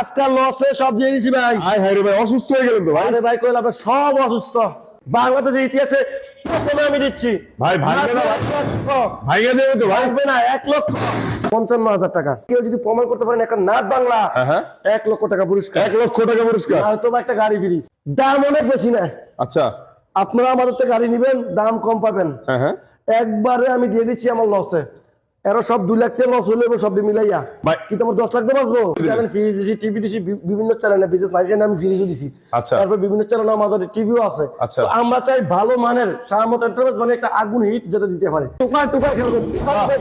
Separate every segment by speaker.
Speaker 1: আজকাল লসে সব দিয়ে দিছি ভাই।
Speaker 2: আয় হায় রে ভাই, অসুস্থ হয়ে গেলেন তো ভাই।
Speaker 1: আরে ভাই কইলাম সব অসুস্থ। বাংলাদেশের ইতিহাসে প্রথমে আমি দিচ্ছি
Speaker 2: ভাই ভাঙবে না ভাই,
Speaker 1: 1 লক্ষ।
Speaker 2: ভাঙে দেবে তো ভাই।
Speaker 1: ভাঙবে না, 1,55,000 টাকা। কেউ যদি প্রমাণ করতে পারেন একটা নাট বাংলা,
Speaker 2: হ্যাঁ
Speaker 1: 1 লক্ষ টাকা পুরস্কার।
Speaker 2: 1 লক্ষ টাকা পুরস্কার।
Speaker 1: আর তোমার একটা গাড়ি ফ্রি। দাম অনেক বেশি না,
Speaker 2: আচ্ছা
Speaker 1: আপনারা আমাদের থেকে গাড়ি নিবেন, দাম কম পাবেন।
Speaker 2: হ্যাঁ
Speaker 1: একবারে আমি দিয়ে দিচ্ছি আমার লসে। এরা সব 2 লাখ টাকা লস হলে সব মিলাইয়া
Speaker 2: ভাই।
Speaker 1: কিন্তু আমার 10 লাখ টাকা বাঁচবো। আমি ফ্রিজ দিছি, টিভি দিছি, বিভিন্ন চ্যানেলে বিজনেস লাইসেন্স আমি ফ্রিজও দিছি।
Speaker 2: আচ্ছা।
Speaker 1: তারপর বিভিন্ন চ্যানেলে আমাদের টিভিও আছে।
Speaker 2: আচ্ছা।
Speaker 1: তো আমরা চাই ভালো মানের শাহমত এন্টারপ্রাইজ মানে একটা আগুন হিট যেটা দিতে পারে। টুকা খেলবে,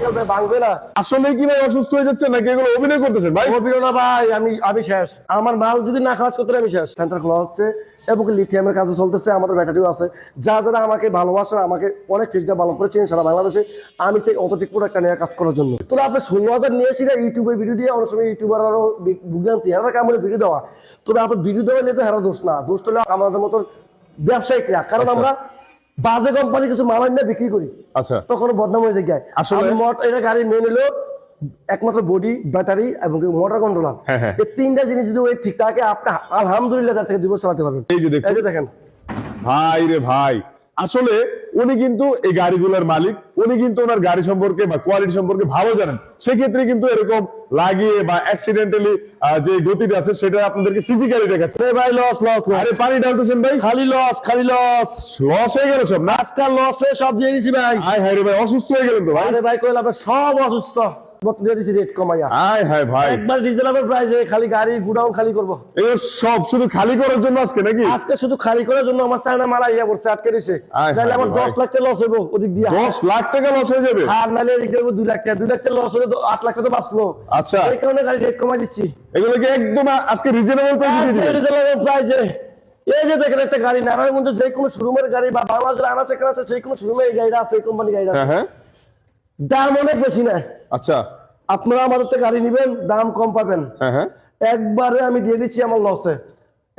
Speaker 1: খেলবে, ভাঙবে না।
Speaker 2: আসলে কি ভাই অসুস্থ হয়ে যাচ্ছে নাকি এগুলো অভিনয় করতেছেন ভাই?
Speaker 1: অভিনয় না ভাই, আমি শেষ। আমার মাল যদি না খাওয়াজ করতে আমি শেষ। সেন্টার খোলা হচ্ছে এবং লিথিয়ামের কাজও চলতেছে, আমাদের ব্যাটারিও আছে। যারা আমাকে ভালোবাসেন, আমাকে অনেক ফিজটা ভালো করেছেন সারা বাংলাদেশে, আমি চাই অতটুকু প্রোডাক্টটা নিয়ে কাজ করার জন্য। তো আপনি 16,000 নিয়েছি না ইউটিউবে ভিডিও দিয়ে, অনেক সময় ইউটিউবার আরো ভুগলান্তি হেরা কামড়ে ভিডিও দেওয়া। তবে আপনার ভিডিও দেওয়া নিয়ে তো হেরা দোষ না, দোষ হলে আমাদের মতন ব্যবসায়িকরা। কারণ আমরা বাজে কোম্পানি কিছু মাল নিয়ে বিক্রি করি,
Speaker 2: আচ্ছা
Speaker 1: তখন বদনাম হয়ে যায়।
Speaker 2: আসলে
Speaker 1: এটা গাড়ি মেন হলো একমাত্র বডি, ব্যাটারি এবং মোটর কন্ট্রোলার।
Speaker 2: হ্যাঁ।
Speaker 1: এই 3টা জিনিস যদি ওই ঠিক থাকে, আপনি আলহামদুলিল্লাহ তার থেকে 2 বছর চালাতে পারবেন।
Speaker 2: এই যে দেখুন,
Speaker 1: এই যে দেখেন
Speaker 2: ভাই রে ভাই, আসলে উনি কিন্তু এই গাড়িগুলোর মালিক, উনি কিন্তু ওনার গাড়ি সম্পর্কে বা কোয়ালিটি সম্পর্কে ভালো জানেন। সেক্ষেত্রে কিন্তু এরকম লাগিয়ে বা অ্যাক্সিডেন্টালি যে গতিটা আছে সেটা আপনাদেরকে ফিজিক্যালি দেখাচ্ছে।
Speaker 1: ভাই লস।
Speaker 2: আরে পানি ঢালতেছেন ভাই,
Speaker 1: খালি লস
Speaker 2: লস হয়ে গেল সব না।
Speaker 1: আজকাল লসে সব দিয়ে দিছি ভাই।
Speaker 2: আয় হায় রে ভাই, অসুস্থ হয়ে গেলেন তো ভাই।
Speaker 1: আরে ভাই কইলাম সব অসুস্থ। মত দিয়ে দিছি রেট কমাইয়া।
Speaker 2: আয় হায় ভাই,
Speaker 1: একবার রিজনেবল প্রাইসে খালি গাড়ি গুডাউন খালি করব।
Speaker 2: এগুলো সব শুধু খালি করার জন্য আজকে নাকি?
Speaker 1: আজকে শুধু খালি করার জন্য আমার চায়না মারা ইয়া পড়ছে, আটকে দিছে।
Speaker 2: আয়
Speaker 1: তাহলে
Speaker 2: হায়
Speaker 1: আমার
Speaker 2: ভাই।
Speaker 1: 10 লাখ টাকা লস হইব ওদিক দিয়ে।
Speaker 2: 10 লাখ টাকা লস হয়ে যাবে।
Speaker 1: আর নালে এদিক দিয়ে 2 লাখ টাকা, 2 লাখ টাকা লস হলে তো 8 লাখ টাকা তো বাঁচলো।
Speaker 2: আচ্ছা,
Speaker 1: এই কারণে গাড়ি রেট কমাই দিচ্ছি।
Speaker 2: এগুলোকে একদম আজকে রিজনেবল প্রাইসে দিয়ে দিবেন।
Speaker 1: রিজনেবল প্রাইসে। এই যে দেখেন একটা গাড়ি, নারায়ণগঞ্জ যে কোনো শোরুমের গাড়ি বা বাংলাদেশের আনাচে কানাচে যে কোনো শোরুমে এই গাড়িটা আছে, এই কোম্পানি গাড়িটা আছে।
Speaker 2: হ্যাঁ
Speaker 1: দাম অনেক বেশি না,
Speaker 2: আচ্ছা
Speaker 1: আপনারা আমাদের থেকে গাড়ি নিবেন, দাম কম পাবেন।
Speaker 2: হ্যাঁ
Speaker 1: একবারে আমি দিয়ে দিচ্ছি আমার লসে।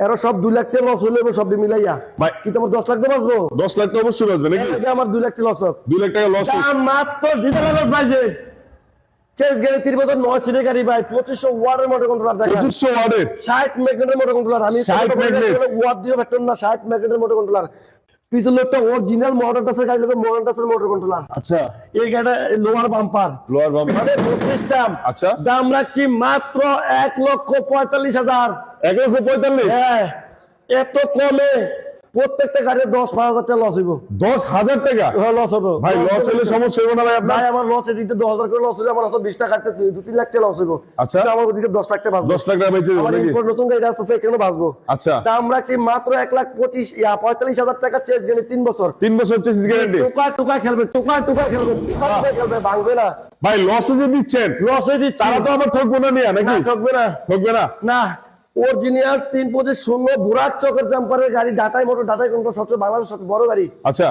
Speaker 1: এরা সব 2 লাখ টাকা লস হলে সব মিলাইয়া
Speaker 2: ভাই।
Speaker 1: কিন্তু আমার 10 লাখ টাকা বাঁচবো।
Speaker 2: 10 লাখ তো অবশ্যই বাঁচবে নাকি?
Speaker 1: আমার 2 লাখ টাকা লস হোক।
Speaker 2: 2 লাখ টাকা লস।
Speaker 1: দাম মাত্র রিজনেবল প্রাইসে। চেঞ্জ গাড়ি 30 বছর 9 সিটের গাড়ি ভাই, 2500 ওয়াটের মোটর কন্ট্রোলার দেখেন,
Speaker 2: 2500 ওয়াটের
Speaker 1: 60 ম্যাগনেটের মোটর কন্ট্রোলার। আমি
Speaker 2: 60 ম্যাগনেট
Speaker 1: ওয়াট দিয়ে ফ্যাক্টর না, 60 ম্যাগনেটের মোটর কন্ট্রোলার। পিছনে একটা অরিজিনাল মডার্ন টাসের গাড়ি, মডার্ন টাসের মোটর কন্ট্রোলার।
Speaker 2: আচ্ছা,
Speaker 1: এই গাড়িটা লোয়ার বাম্পার,
Speaker 2: লোয়ার বাম্পার
Speaker 1: 32 দাম।
Speaker 2: আচ্ছা,
Speaker 1: দাম রাখছি মাত্র 1,45,000।
Speaker 2: 1,45,000?
Speaker 1: হ্যাঁ, এত কমে প্রত্যেকটা গাড়ি 10-12,000 টাকা লস হইব।
Speaker 2: 10,000 টাকা?
Speaker 1: হ্যাঁ লস হবে
Speaker 2: ভাই লস হলে সমস্যা হবে না ভাই আপনার?
Speaker 1: ভাই আমার লসে দিতে 10,000 করে লস হইলে আমার হয়তো 20 টাকা কাটতে 2-3 লাখ টাকা লস হইব।
Speaker 2: আচ্ছা,
Speaker 1: আমার ওদিকে 10 লাখ টাকা বাঁচবে।
Speaker 2: 10 লাখ টাকা বেঁচে যাবে
Speaker 1: আমার
Speaker 2: নাকি?
Speaker 1: ইম্পোর্ট নতুন গাড়ি আসছে এখানে বাঁচবো।
Speaker 2: আচ্ছা,
Speaker 1: দাম রাখছি মাত্র 1,45,000 টাকা। চেঞ্জ গাড়ি 3 বছর।
Speaker 2: 3 বছর চেসিস গ্যারান্টি।
Speaker 1: টুকা খেলবে, খেলবে, ভাঙবে না
Speaker 2: ভাই লসে যে দিচ্ছেন,
Speaker 1: লসে দিচ্ছি।
Speaker 2: তারা তো আবার ঠকবো না নিয়ে নাকি?
Speaker 1: ঠকবে না,
Speaker 2: ঠকবে না
Speaker 1: না। অরিজিনাল 325 বুরাক চকের জাম্পারের গাড়ি, ডাটাই মোটর, ডাটাই কন্ট্রোল, সবচেয়ে বাংলাদেশের সবচেয়ে বড় গাড়ি।
Speaker 2: আচ্ছা,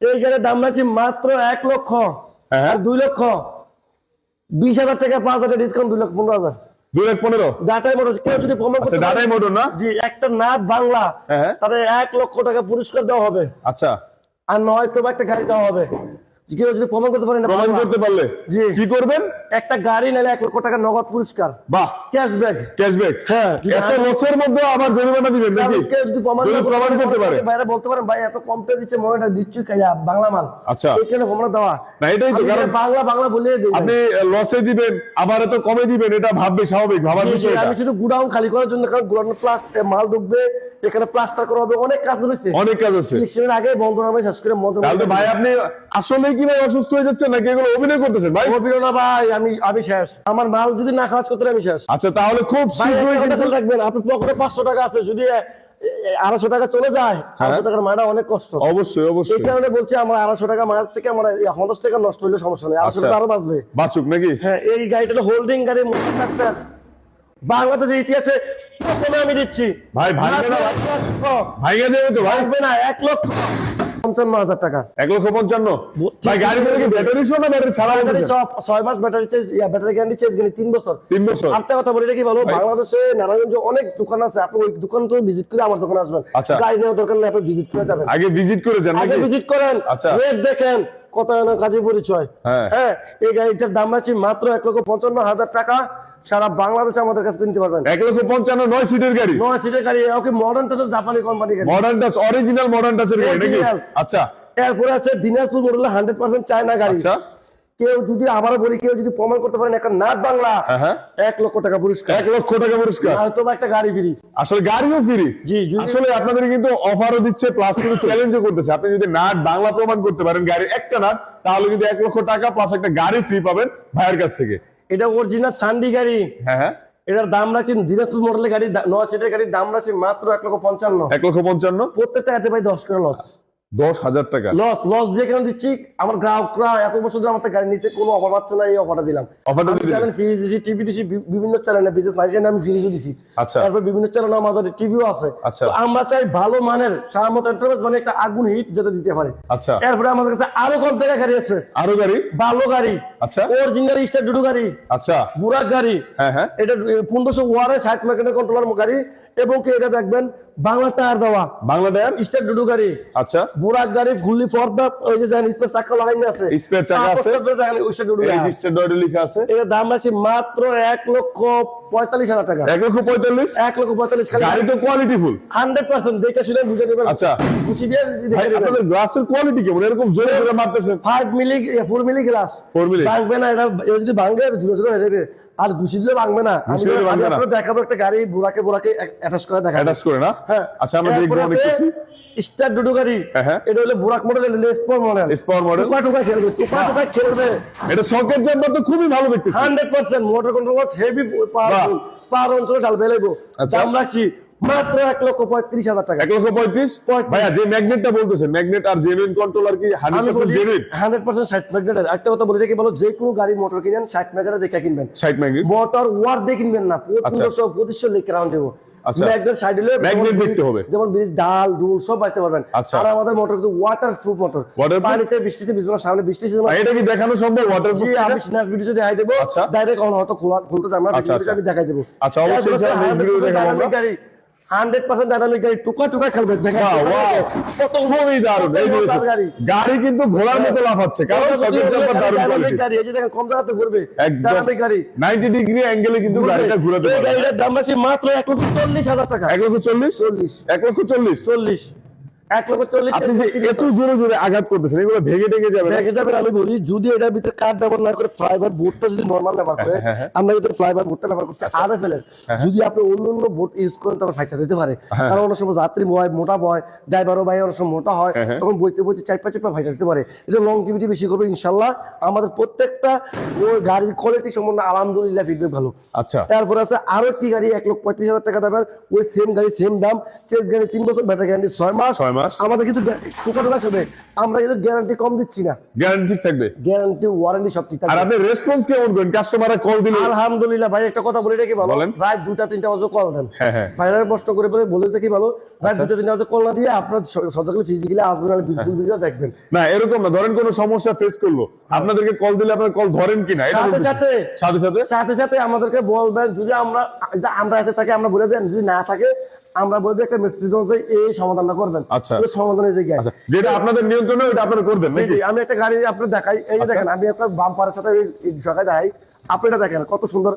Speaker 1: এই গাড়ির দাম রাখছি মাত্র 1 লক্ষ।
Speaker 2: হ্যাঁ
Speaker 1: 2 লক্ষ 20,000 টাকা, 5,000 ডিসকাউন্ট, 2,15,000।
Speaker 2: 2,15,000
Speaker 1: ডাটাই মোটর কেউ যদি প্রমাণ করতে
Speaker 2: আচ্ছা,
Speaker 1: পারে,
Speaker 2: ডাটাই মোটর না?
Speaker 1: জি, একটা নাট বাংলা,
Speaker 2: হ্যাঁ
Speaker 1: তাহলে 1 লক্ষ টাকা পুরস্কার দেওয়া হবে।
Speaker 2: আচ্ছা,
Speaker 1: আর নয়তো একটা গাড়ি দেওয়া হবে। কেউ যদি প্রমাণ করতে পারে না,
Speaker 2: প্রমাণ করতে পারলে
Speaker 1: জি
Speaker 2: কি করবেন?
Speaker 1: একটা গাড়ি নিলে 1 লক্ষ টাকা নগদ পুরস্কার,
Speaker 2: বাহ,
Speaker 1: ক্যাশব্যাক।
Speaker 2: ক্যাশব্যাক।
Speaker 1: হ্যাঁ,
Speaker 2: এত লসের মধ্যে আবার জরিমানা দিবেন নাকি?
Speaker 1: কেউ যদি প্রমাণ
Speaker 2: করতে পারে,
Speaker 1: বাইরে বলতে পারেন ভাই এত কম পেয়ে দিচ্ছে, মনেটা দিচ্ছি বাংলা মাল।
Speaker 2: আচ্ছা,
Speaker 1: এখানে আমরা দেওয়া
Speaker 2: না এটাই তো কারণ
Speaker 1: বাংলা বলে দিই।
Speaker 2: আপনি লসে দিবেন আবার এত কমে দিবেন, এটা ভাববে স্বাভাবিক, ভাবার বিষয় এটা।
Speaker 1: আমি শুধু গুডাউন খালি করার জন্য, কারণ গুডাউনের প্লাস্টার মাল ঢুকবে, এখানে প্লাস্টার করা হবে, অনেক কাজ রয়েছে,
Speaker 2: অনেক কাজ আছে।
Speaker 1: ইলেকশনের আগে বন্ধ হবে, শেষ করে মন্ত্র।
Speaker 2: তাহলে তো ভাই আপনি আসলে কি ভাই অসুস্থ হয়ে যাচ্ছেন নাকি এগুলো অভিনয় করতেছেন ভাই?
Speaker 1: অভিনয় না ভাই, আমি শেষ। আমার মাল যদি না খাওয়াজ করতে আমি শেষ।
Speaker 2: আচ্ছা, তাহলে খুব শীঘ্রই কিন্তু
Speaker 1: রাখবেন, আপনি পকেটে 500 টাকা আছে, যদি 250 টাকা চলে যায়, 250 টাকার মারা অনেক কষ্ট।
Speaker 2: অবশ্যই
Speaker 1: এই
Speaker 2: অবশ্যই
Speaker 1: কারণে বলছি আমার 250 টাকা মার থেকে আমার 50 টাকা নষ্ট হলে সমস্যা নেই, 250 টাকা আরো বাঁচবে।
Speaker 2: বাঁচুক নাকি?
Speaker 1: হ্যাঁ, এই গাড়িটা হোল্ডিং গাড়ি, বাংলাদেশের ইতিহাসে প্রথমে আমি দিচ্ছি
Speaker 2: ভাই ভাঙবে না? ভাঙে দেবে তো ভাই?
Speaker 1: ভাঙবে না, 1,55,000 টাকা।
Speaker 2: 1,55,000 ভাই গাড়ি করে কি ব্যাটারি সহ না ব্যাটারি ছাড়া?
Speaker 1: ব্যাটারি সব 6 মাস battery change, battery guarantee change 3 বছর।
Speaker 2: 3 বছর।
Speaker 1: একটা কথা বলি কি বলো, বাংলাদেশে নারায়ণগঞ্জে অনেক দোকান আছে, আপনি ওই দোকান তো ভিজিট করে আমার দোকানে আসবেন।
Speaker 2: আচ্ছা,
Speaker 1: গাড়ি নেওয়ার দরকার নেই, আপনি ভিজিট করে যাবেন।
Speaker 2: আগে ভিজিট করে যান
Speaker 1: আগে
Speaker 2: নাকি?
Speaker 1: ভিজিট করেন,
Speaker 2: আচ্ছা,
Speaker 1: রেট দেখেন, কত কাজে পরিচয়।
Speaker 2: হ্যাঁ,
Speaker 1: এই গাড়িটার দাম আছে মাত্র 1,55,000 টাকা। সারা বাংলাদেশে আমাদের কাছে নিতে পারবেন।
Speaker 2: 1,55,000 9 সিটের গাড়ি,
Speaker 1: 9 সিটের গাড়ি, ওকে মডার্ন টাচ, জাপানি কোম্পানি গাড়ি,
Speaker 2: মডার্ন টাচ, অরিজিনাল মডার্ন টাচের গাড়ি নাকি?
Speaker 1: Original।
Speaker 2: আচ্ছা
Speaker 1: এরপরে আছে দিনাজপুর মডেলের 100% চায়না গাড়ি।
Speaker 2: আচ্ছা,
Speaker 1: কেউ যদি আবারও বলি, কেউ যদি প্রমাণ করতে পারেন একটা নাট বাংলা,
Speaker 2: হ্যাঁ
Speaker 1: 1 লক্ষ টাকা পুরস্কার,
Speaker 2: 1 লক্ষ টাকা পুরস্কার,
Speaker 1: হয়তো বা একটা গাড়ি ফ্রি।
Speaker 2: আসলে গাড়িও ফ্রি।
Speaker 1: জি, যদি-
Speaker 2: আসলে আপনাদের কিন্তু অফারও দিচ্ছে, প্লাস কিন্তু চ্যালেঞ্জও করতেছে। আপনি যদি নাট বাংলা প্রমাণ করতে পারেন গাড়ির একটা নাট, তাহলে কিন্তু 1 লক্ষ টাকা প্লাস একটা গাড়ি ফ্রি পাবেন ভাইয়ের কাছ থেকে।
Speaker 1: এটা অরিজিনাল সান্ডি গাড়ি।
Speaker 2: হ্যাঁ
Speaker 1: এটার দাম রাখছি, দিনাজপুর মডেলের গাড়ি 9 সিটের গাড়ির দাম রাখছি মাত্র 1,55,000।
Speaker 2: 1,55,000,
Speaker 1: প্রত্যেকটা এতে ভাই 10 করে লস।
Speaker 2: 10,000 টাকা
Speaker 1: লস দিয়ে কেন দিচ্ছি? আমার গ্রাহকরা এত বছর ধরে আমার থেকে গাড়ি নিচ্ছে, কোনো অফার পাচ্ছে না, এই অফারটা দিলাম।
Speaker 2: অফারটা
Speaker 1: আমি
Speaker 2: দিয়ে দিলেন।
Speaker 1: চ্যানেল ফ্রি দিছি, টিভি দিছি, বিভিন্ন চ্যানেলে বিজনেস লাইসেন্স আমি ফ্রি দিছি।
Speaker 2: আচ্ছা।
Speaker 1: তারপর বিভিন্ন চ্যানেলে আমাদের টিভিও আছে।
Speaker 2: আচ্ছা।
Speaker 1: তো আমরা চাই ভালো মানের সারামত এন্টারপ্রাইজ, মানে একটা আগুন হিট যেটা দিতে পারে।
Speaker 2: আচ্ছা,
Speaker 1: এরপরে আমাদের কাছে আরো কম টাকা গাড়ি আছে,
Speaker 2: আরো গাড়ি,
Speaker 1: ভালো গাড়ি,
Speaker 2: আচ্ছা
Speaker 1: অরিজিনাল স্টার ডুডু গাড়ি,
Speaker 2: আচ্ছা,
Speaker 1: বুরাক গাড়ি।
Speaker 2: হ্যাঁ
Speaker 1: এটা 1500 ওয়ারে 60 মেকানিক কন্ট্রোলার গাড়ি, এবং কি এটা দেখবেন বাংলা টায়ার দেওয়া
Speaker 2: বাংলা টায়ার,
Speaker 1: স্টার ডুডু গাড়ি,
Speaker 2: আচ্ছা
Speaker 1: বুরাক গাড়ি ফুললি ফর্দা, ওই যে জানেন স্পেয়ার চাকা লাগাইনি আছে,
Speaker 2: স্পেয়ার চাকা আছে,
Speaker 1: স্টার ডুডু
Speaker 2: এই
Speaker 1: গাড়ি।
Speaker 2: যে স্ট্যান্ডার্ড লেখা আছে।
Speaker 1: এর দাম আছে মাত্র 1,45,000 টাকা।
Speaker 2: 1,45,000,
Speaker 1: 1,45,000 খালি।
Speaker 2: গাড়ি তো কোয়ালিটি ফুল।
Speaker 1: 100% দেখে শুনে বুঝে নেবেন।
Speaker 2: আচ্ছা
Speaker 1: গুছি দিয়ে
Speaker 2: ভাই,
Speaker 1: দেখে নেবেন।
Speaker 2: আপনাদের গ্লাসের কোয়ালিটি কেমন? এরকম জোরে জোরে মারতেছেন।
Speaker 1: 5 মিলি 4 মিলি গ্লাস
Speaker 2: 4 মিলি।
Speaker 1: ভাঙবে না, এটা যদি ভাঙে ঝুলে ঝুলে হয়ে যাবে, আর গুছি দিলে ভাঙবে না। আমি
Speaker 2: গুছিয়ে দিলে ভাঙবে না।
Speaker 1: আপনাদের দেখাবো একটা গাড়ি বুরাকে অ্যাটাচ করে দেখাবো।
Speaker 2: অ্যাটাচ করে না?
Speaker 1: হ্যাঁ।
Speaker 2: আচ্ছা আমরা দেখবো অনেক কিছু।
Speaker 1: স্টার ডুডু গাড়ি,
Speaker 2: হ্যাঁ।
Speaker 1: এটা হলো বুরাক model, sport model,
Speaker 2: sport model.
Speaker 1: টুকা খেলবে, টুকা খেলবে।
Speaker 2: এটা সকেট জাম্পার তো খুবই ভালো দেখতেছি।
Speaker 1: 100% মোটর কন্ট্রোল হেভি পাওয়ারফুল, পাওয়ার অঞ্চলে ঢাল বেলাইবো।
Speaker 2: আচ্ছা।
Speaker 1: দাম রাখছি মাত্র 1,35,000 টাকা।
Speaker 2: 1,35,000। ভাইয়া যে ম্যাগনেটটা বলতেছেন, ম্যাগনেট আর জেনুইন কন্ট্রোলার কি
Speaker 1: আমি
Speaker 2: 100% জেনুইন?
Speaker 1: 100% 60 মেগাটের। একটা কথা বলে রাখি, বলো যে কোনো গাড়ি মোটর কিনেন 60 মেগাটের দেখে কিনবেন।
Speaker 2: 60 ম্যাগনেট।
Speaker 1: মোটর ওয়াট দিয়ে কিনবেন না, 2500 লিখে রাউন্ড দেবো।
Speaker 2: আচ্ছা।
Speaker 1: ম্যাগনেট সাইড হলে
Speaker 2: ম্যাগনেট দেখতে হবে।
Speaker 1: যেমন ব্রিজ ডাল ডুল সব বাঁচতে পারবেন।
Speaker 2: আচ্ছা।
Speaker 1: আর আমাদের মোটর কিন্তু ওয়াটার প্রুফ মোটর,
Speaker 2: Waterproof?
Speaker 1: পানিতে বৃষ্টিতে ভিজবে না, সামনে বৃষ্টি সিজন।
Speaker 2: এটা কি দেখানো সম্ভব ওয়াটার
Speaker 1: জি, আমি স্ন্যাপ ভিডিও দেখাই দেবো।
Speaker 2: আচ্ছা।
Speaker 1: ডাইরেক্ট অন হয়তো খুলতে চাই, আমরা
Speaker 2: আচ্ছা,
Speaker 1: ভিডিওতে আমি দেখাই দেবো।
Speaker 2: আচ্ছা, অবশ্যই
Speaker 1: এরপরে
Speaker 2: যারা next video দেখাবো আমরা।
Speaker 1: গাড়ি 100% ডাইনামিক গাড়ি, টুকা খেলবে। দেখেন
Speaker 2: ওয়াও, কত খুবই দারুণ। এই যে দেখুন,
Speaker 1: গাড়ি।
Speaker 2: গাড়ি কিন্তু ঘোড়ার মতো লাফাচ্ছে, কারণ সকেট জাম্পার দারুণ
Speaker 1: ডাইনামিক
Speaker 2: কোয়ালিটি।
Speaker 1: গাড়ি, এই যে দেখেন কম জায়গাতে ঘুরবে,
Speaker 2: একদম
Speaker 1: ডাইনামিক গাড়ি।
Speaker 2: 90 ডিগ্রি অ্যাঙ্গেলে কিন্তু গাড়িটা ঘোরাতে
Speaker 1: এই
Speaker 2: পারবে।
Speaker 1: গাড়িটার দাম আছে মাত্র 1,40,000 টাকা।
Speaker 2: 1,40,000, 1,40,000।
Speaker 1: 40, 1,40,000।
Speaker 2: আপনি যে এত জোরে জোরে আঘাত করতেছেন, এগুলো ভেঙে টেঙে যাবে না?
Speaker 1: দেখে যাবেন। আমি বলি, যদি এটার ভিতরে কাঠ ব্যবহার না করে ফাইবার বোর্ডটা যদি নরমাল ব্যবহার করে, আমরা যদি ফাইবার বোর্ডটা ব্যবহার করছি RFL এর, যদি আপনি অন্য বোর্ড ইউজ করেন তখন ফাইটা দিতে পারে। কারণ অনেক সময় যাত্রী হয় মোটা বয়, ড্রাইভারও ভাই অনেক সময় মোটা হয়, তখন বইতে বইতে চাইপা ফাইটা দিতে পারে। এটা লংজিভিটি বেশি করবে ইনশাল্লাহ। আমাদের প্রত্যেকটা ওই গাড়ির কোয়ালিটি সম্বন্ধে আলহামদুলিল্লাহ ফিডব্যাক ভালো।
Speaker 2: আচ্ছা
Speaker 1: তারপর আছে আরো একটি গাড়ি 1,35,000 টাকা দামের, ওই সেম গাড়ি সেম দাম, চেস গাড়ি 3 বছর, ব্যাটারি গ্যারান্টি 6 মাস।
Speaker 2: 6 মাস।
Speaker 1: আমাদের কিন্তু টুকা খাবে, আমরা কিন্তু গ্যারান্টি কম দিচ্ছি না,
Speaker 2: গ্যারান্টি থাকবে।
Speaker 1: গ্যারান্টি ওয়ারেন্টি সব ঠিক
Speaker 2: আর
Speaker 1: থাকবে।
Speaker 2: আপনি রেসপন্স কেমন করেন? কাস্টমাররা কল দিলে?
Speaker 1: আলহামদুলিল্লাহ ভাই, একটা কথা বলে রেখে ভালো,
Speaker 2: বলেন।
Speaker 1: রাত 2টা-3টা বাজে কল দেন,
Speaker 2: হ্যাঁ।
Speaker 1: ভাইরাল প্রশ্ন করে বলে থাকি ভালো, রাত 2টা-3টা বাজে কল না দিয়ে আপনার সজাগলি ফিজিক্যালি আসবেন, আর বিলকুল ভিডিও দেখবেন।
Speaker 2: না এরকম না, ধরেন কোনো সমস্যা ফেস করলো, আপনাদেরকে কল দিলে আপনার কল ধরেন কিনা এটা
Speaker 1: সাথে
Speaker 2: বলতেছি।
Speaker 1: সাথে
Speaker 2: সাথে
Speaker 1: সাথে সাথে আমাদেরকে বলবেন, যদি আমরা হাতে থাকি আমরা বলে দেন, যদি না থাকে আমরা বলবো একটা মেট্রিক অনুযায়ী এই সমাধানটা করবেন।
Speaker 2: আচ্ছা।
Speaker 1: এই সমাধানের জায়গায়
Speaker 2: আচ্ছা, যেটা আপনাদের নিয়ন্ত্রণে ওটা আপনারা করবেন নাকি?
Speaker 1: আমি একটা গাড়ি আপনার দেখাই, এই যে দেখেন, আমি একটা বাম্পারের সাথে এই জায়গায় দেখাই, আপনি এটা দেখেন কত সুন্দর।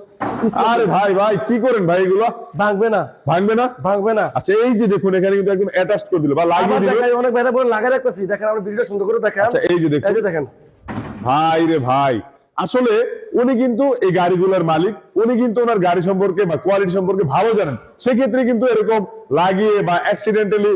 Speaker 2: আরে ভাই কি করেন ভাই এগুলো?
Speaker 1: ভাঙবে না,
Speaker 2: ভাঙবে না?
Speaker 1: ভাঙবে না।
Speaker 2: আচ্ছা এই যে দেখুন, এখানে কিন্তু একদম অ্যাটাচ করে দিল বা লাগিয়ে
Speaker 1: আবার
Speaker 2: দিল।
Speaker 1: দেখাই, অনেক বেড়া বলে লাগাই রাখতেছি, দেখেন আমরা ভিডিও সুন্দর করে দেখাই।
Speaker 2: আচ্ছা এই যে দেখুন,
Speaker 1: এই যে দেখেন
Speaker 2: ভাই রে ভাই, আসলে উনি কিন্তু এই গাড়িগুলোর মালিক, উনি কিন্তু ওনার গাড়ি সম্পর্কে বা কোয়ালিটি সম্পর্কে ভালো জানেন। সেক্ষেত্রে কিন্তু এরকম লাগিয়ে বা অ্যাক্সিডেন্টালি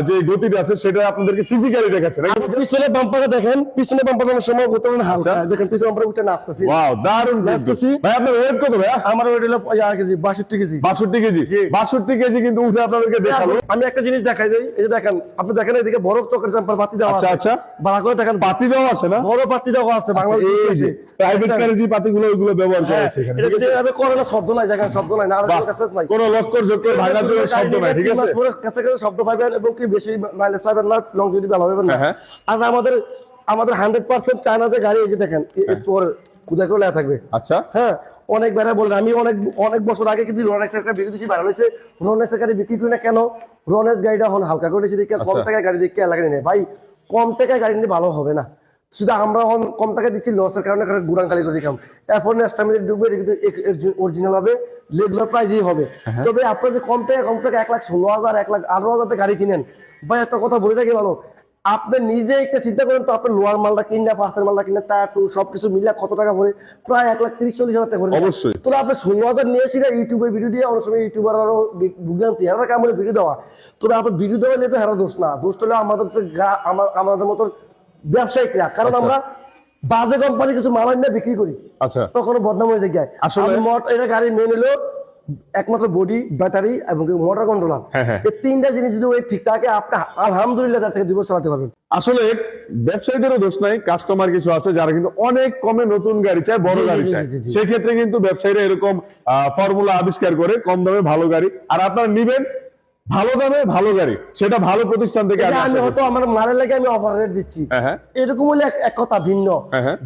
Speaker 2: যে গতিটা আছে সেটা আপনাদেরকে ফিজিক্যালি দেখাচ্ছে নাকি?
Speaker 1: পিছনে বাম্পারটা দেখেন, পিছনে বাম্পারের সময় উত্তরণ হালকা, দেখেন পিছনে বাম্পার উঠে নাচতেছি।
Speaker 2: ওয়াও, দারুণ
Speaker 1: নাচতেছি।
Speaker 2: ভাই। আপনার ওয়েট কত ভাইয়া?
Speaker 1: আমার ওয়েট হলো 62 কেজি।
Speaker 2: 62 কেজি। 62 কেজি কিন্তু উঠে আপনাদেরকে দেখালো।
Speaker 1: আমি একটা জিনিস দেখাই দেই, এই যে দেখেন, আপনি দেখেন এদিকে বড় চক্রের জাম্পার বাতি দেওয়া আছে।
Speaker 2: আচ্ছা
Speaker 1: ভালো করে দেখেন,
Speaker 2: পাতি দেওয়া আছে না?
Speaker 1: বড় বাতি দেওয়া আছে বাংলাদেশে।
Speaker 2: এই যে প্রাইভেট কারে যে পাতিগুলো ওইগুলো ব্যবহার করা
Speaker 1: হ্যাঁ,
Speaker 2: আছে এখানে,
Speaker 1: এটা
Speaker 2: ঠিক আছে?
Speaker 1: যেভাবে করে না, শব্দ নাই, দেখেন শব্দ নাই, না আর কোনো কাছে নাই।
Speaker 2: কোনো লক্কর জক্কর ভাঙার জন্য শব্দ নাই, ঠিক আছে?
Speaker 1: কাছে শব্দ পাবেন এবং কি বেশি মাইলেজ পাবেন না, লং যদি ভালো হবে না।
Speaker 2: হ্যাঁ।
Speaker 1: আর আমাদের 100% চায়না যে গাড়ি, এই যে দেখেন স্টোর খুদা করে লেখা থাকবে।
Speaker 2: আচ্ছা
Speaker 1: হ্যাঁ, অনেক বেড়া বলেন, আমি অনেক বছর আগে কিন্তু রনেক্স একটা বিক্রি দিচ্ছি, ভালো হয়েছে। রনেক্সের গাড়ি বিক্রি করি না কেন? রনেক্স গাড়িটা হল হালকা করে দিচ্ছি, দেখে কম টাকায় গাড়ি দেখে এলাকা নেই ভাই, কম টাকায় গাড়ি নিয়ে ভালো হবে না। শুধু আমরা কম টাকা দিচ্ছি, লসের কারণে গুড়ান খালি করে দিলাম। এখন নেক্সট টাইম ঢুকবে কিন্তু অরিজিনাল হবে, রেগুলার প্রাইসই হবে। তবে আপনার যে কম টাকা 1,16,000 1,18,000 গাড়ি কিনেন ভাই, একটা কথা বলে রাখি ভালো, আপনি নিজে একটা চিন্তা করেন তো, আপনার লোয়ার মালটা কিনলে, পাঁচের মালটা কিনলে, টায়ার টু সবকিছু মিলে কত টাকা পড়ে? প্রায় 1,30,000-40,000 টাকা পড়ে।
Speaker 2: অবশ্যই।
Speaker 1: তো আপনি 16,000 নিয়েছি না ইউটিউবে ভিডিও দিয়ে, অনেক সময় ইউটিউবার আরো ভুগলান্তি হারা কাম বলে ভিডিও দেওয়া। তবে আপনার ভিডিও দেওয়া নিয়ে তো হারা দোষ না, দোষ হলে আমাদের আমাদের মতো ব্যবসায়িকরা, কারণ আমরা বাজে কোম্পানি কিছু মাল এনে বিক্রি করি,
Speaker 2: আচ্ছা
Speaker 1: তখন বদনাম হয়ে যায়।
Speaker 2: আসলে
Speaker 1: এটা গাড়ি মেন হলো একমাত্র বডি, ব্যাটারি এবং মোটর কন্ট্রোলার। এই তিনটা জিনিস যদি ওই ঠিক থাকে, আপনি আলহামদুলিল্লাহ তার থেকে 2 বছর চালাতে পারবেন।
Speaker 2: আসলে ব্যবসায়ীদেরও দোষ নাই, কাস্টমার কিছু আছে যারা কিন্তু অনেক কমে নতুন গাড়ি চায়, বড় গাড়ি চায়। সেক্ষেত্রে কিন্তু ব্যবসায়ীরা এরকম ফর্মুলা আবিষ্কার করে কম দামে ভালো গাড়ি, আর আপনারা নিবেন ভালো দামে ভালো গাড়ি, সেটা ভালো প্রতিষ্ঠান থেকে।
Speaker 1: আমি হয়তো আমার মারের লাগে আমি অফার রেট দিচ্ছি, এরকম হলে এক কথা ভিন্ন।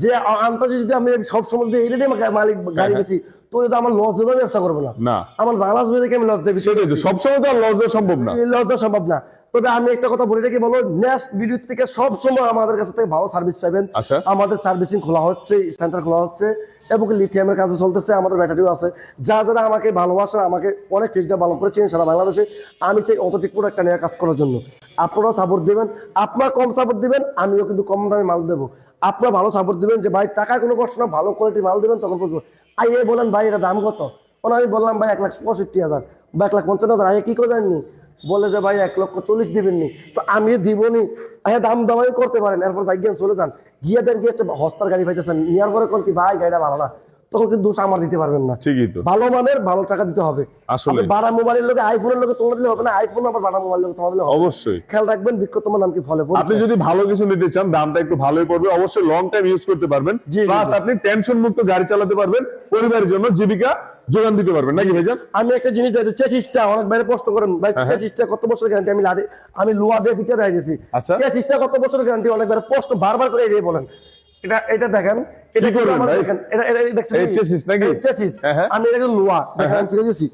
Speaker 1: যে আমরা যদি আমি সবসময় এই রেটে মালিক গাড়ি বেশি, তো আমার লস দেবো, ব্যবসা করবো না। আমার বাংলাদেশ থেকে আমি লস দেবো,
Speaker 2: সেটাই তো, সবসময় তো আর লস দেওয়া সম্ভব না,
Speaker 1: লস দেওয়া সম্ভব না। তবে আমি একটা কথা বলে রাখি, বলো নেক্সট ভিডিও থেকে সবসময় আমাদের কাছ থেকে ভালো সার্ভিস পাবেন। আমাদের সার্ভিসিং খোলা হচ্ছে, সেন্টার খোলা হচ্ছে, এবং লিথিয়ামের কাজও চলতেছে, আমাদের ব্যাটারিও আছে। যারা আমাকে ভালোবাসেন, আমাকে অনেক ফিজটা ভালো করে চেন সারা বাংলাদেশে, আমি চাই অতটুকু প্রোডাক্টটা নিয়ে কাজ করার জন্য। আপনারাও সাপোর্ট দিবেন, আপনারা কম সাপোর্ট দিবেন, আমিও কিন্তু কম দামে মাল দেবো। আপনারা ভালো সাপোর্ট দিবেন, যে ভাই টাকা কোনো কষ্ট না, ভালো কোয়ালিটি মাল দেবেন, তখন বলেন ভাই এটা দাম কত, আমি বললাম ভাই 1,65,000 বা 1,50,000, কি করে জাননি? বলে যে ভাই 1,40,000 দিবেননি, তো আমি দিবনি। দাম দামাই করতে পারেন, এরপর যাই চলে যান, গিয়ে দেন গিয়ে হস্তার গাড়ি পাইতেছেন, নেওয়ার পরে কোন কি ভাই গাড়িটা ভালো না, তখন কিন্তু দোষ আমার দিতে পারবেন না।
Speaker 2: ঠিকই তো,
Speaker 1: ভালো মানের ভালো টাকা দিতে হবে।
Speaker 2: আসলে
Speaker 1: বাড়া মোবাইলের লোকে আইফোনের লোকে তোমার দিলে হবে না, আইফোন আবার বাড়া মোবাইল লোকে তোমার দিলে হবে।
Speaker 2: অবশ্যই
Speaker 1: খেয়াল রাখবেন, বিক্রয় তোমার নাম কি ফলে।
Speaker 2: আপনি যদি ভালো কিছু নিতে চান, দামটা একটু ভালোই পড়বে, অবশ্যই লং টাইম ইউজ করতে পারবেন, প্লাস আপনি টেনশন মুক্ত গাড়ি চালাতে পারবেন, পরিবারের জন্য জীবিকা যোগান দিতে পারবেন, নাকি ভাইজান?
Speaker 1: আমি একটা জিনিস দেখি, চেসিসটা অনেক বাইরে প্রশ্ন করেন ভাই, চেসিসটা কত বছর গ্যারান্টি? আমি লোহা দিয়ে ফিকে দিয়ে দিয়েছি। চেসিসটা কত বছর গ্যারান্টি? অনেক বাইরে প্রশ্ন বারবার করে এই বলেন। এটা দেখেন, এটা কি করবেন ভাই? এটা দেখছেন এই চেসিস নাকি? চেসিস আমি এটা লোহা দেখেন ফিরে দিয়েছি।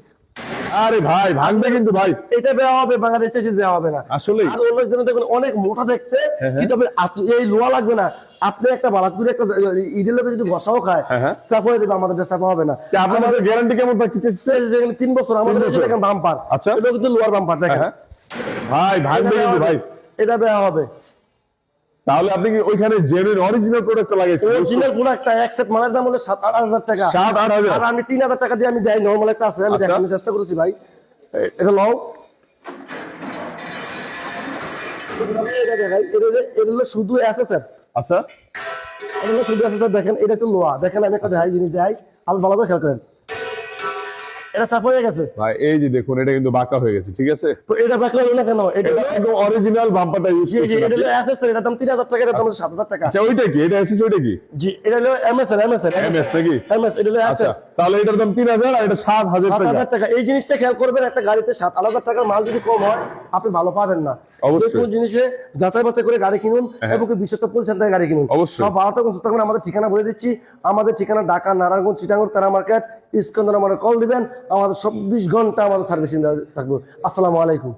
Speaker 2: আরে ভাই ভাঙবে কিন্তু ভাই,
Speaker 1: এটা দেওয়া হবে, বাংলাদেশ চেসিস দেওয়া হবে না
Speaker 2: আসলে।
Speaker 1: আর অনেক জন দেখবেন অনেক মোটা দেখতে, কিন্তু এই লোহা লাগবে না। আপনি একটা বালাকুড়ি একটা ইডের লোকে যদি ঘষাও খায়, চাপা হয়ে যাবে, আমাদের চাপা হবে না।
Speaker 2: আপনাদের গ্যারান্টি কেমন থাকছে?
Speaker 1: 3 বছর। আমাদের দেখেন বাম্পার,
Speaker 2: আচ্ছা
Speaker 1: এটা কিন্তু লোহার বাম্পার দেখেন
Speaker 2: ভাই, ভাঙবে কিন্তু ভাই,
Speaker 1: এটা দেওয়া হবে।
Speaker 2: তাহলে আপনি কি ওইখানে জেনুইন অরিজিনাল প্রোডাক্ট লাগাইছেন?
Speaker 1: অরিজিনাল প্রোডাক্টটা একসেট মালের দাম হলো 7-8 হাজার টাকা।
Speaker 2: 7-8 হাজার,
Speaker 1: আর আমি 3,000 টাকা দিয়ে আমি দেই। নরমাল একটা আছে, আমি দেখানোর চেষ্টা করেছি ভাই। এটা লও, এটা দেখাই। এটা হলো শুধু এসএসআর।
Speaker 2: আচ্ছা
Speaker 1: এটা হলো শুধু এসএসআর। দেখেন এটা তো লোহা। দেখেন আমি একটা দেখাই জিনিস দেখাই, আপনি ভালো করে খেয়াল করেন। এটা সাফ হয়ে গেছে
Speaker 2: ভাই, এই যে দেখুন, এটা কিন্তু বাঁকা হয়ে গেছে, ঠিক আছে?
Speaker 1: তো এটা বাঁকা হলো না কেন? এটা
Speaker 2: একদম অরিজিনাল বাম্পারটা ইউজ করছেন।
Speaker 1: এটা হলো এসএসআর, এটা দাম 3,000 টাকা, এটা দাম 7,000 টাকা।
Speaker 2: আচ্ছা ওইটা কি? এটা এসএস, ওইটা কি?
Speaker 1: জি এটা হলো এমএস
Speaker 2: এমএস নাকি?
Speaker 1: এমএস, এটা হলো
Speaker 2: আচ্ছা,
Speaker 1: এসএস।
Speaker 2: তাহলে এটার দাম 3,000 আর এটা 7,000 টাকা।
Speaker 1: এই জিনিসটা খেয়াল করবেন, একটা গাড়িতে 7,000 টাকার মাল যদি কম হয়, আপনি ভালো পাবেন না। কোন জিনিসে যাচাই বাছাই করে গাড়ি কিনুন, এবং বিশ্বস্ত পরিচালন থেকে গাড়ি কিনুন। সব ভালো থাকুন, সুস্থ থাকুন। আমাদের ঠিকানা বলে দিচ্ছি, আমাদের ঠিকানা ঢাকা, নারায়ণগঞ্জ, চিটাগং, তারা মার্কেট, ইস্কন্দর। আমাদের কল দিবেন, আমাদের 24 ঘন্টা আমাদের সার্ভিসিং থাকবে। আসসালামু আলাইকুম।